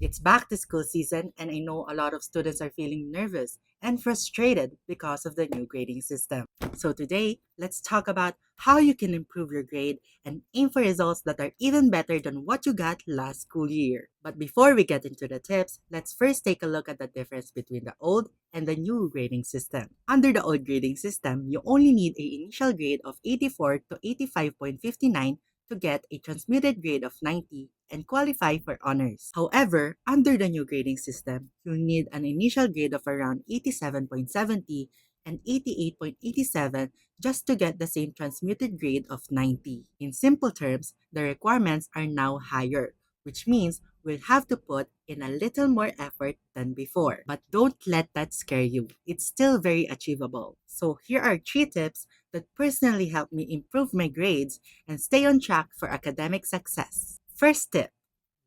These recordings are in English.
It's back to school season, and I know a lot of students are feeling nervous and frustrated because of the new grading system. So, today, let's talk about how you can improve your grade and aim for results that are even better than what you got last school year. But before we get into the tips, let's first take a look at the difference between the old and the new grading system. Under the old grading system, you only need an initial grade of 84 to 85.59 to get a transmuted grade of 90 and qualify for honors. However, under the new grading system, you'll need an initial grade of around 87.70 and 88.87 just to get the same transmuted grade of 90. In simple terms, the requirements are now higher, which means we'll have to put in a little more effort than before. But don't let that scare you. It's still very achievable. So here are 3 tips that personally helped me improve my grades and stay on track for academic success. First tip,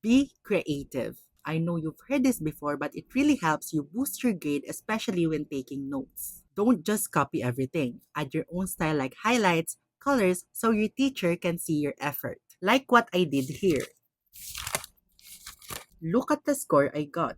be creative. I know you've heard this before, but it really helps you boost your grade, especially when taking notes. Don't just copy everything. Add your own style like highlights, colors, so your teacher can see your effort. Like what I did here. Look at the score I got.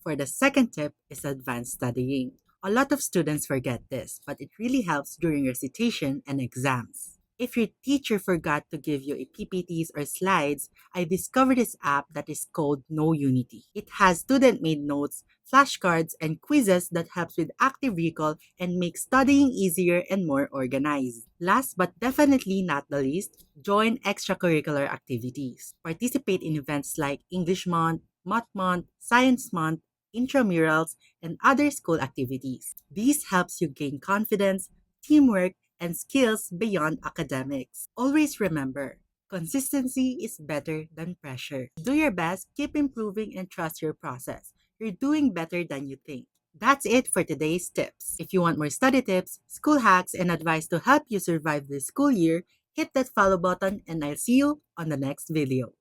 For the second tip is advanced studying. A lot of students forget this, but it really helps during recitation and exams. If your teacher forgot to give you a PPTs or slides, I discovered this app that is called Know Unity. It has student-made notes, flashcards, and quizzes that helps with active recall and makes studying easier and more organized. Last but definitely not the least, join extracurricular activities. Participate in events like English Month, Math Month, Science Month, intramurals, and other school activities. This helps you gain confidence, teamwork, and skills beyond academics. Always remember, consistency is better than pressure. Do your best, keep improving, and trust your process. You're doing better than you think. That's it for today's tips. If you want more study tips, school hacks, and advice to help you survive this school year, hit that follow button and I'll see you on the next video.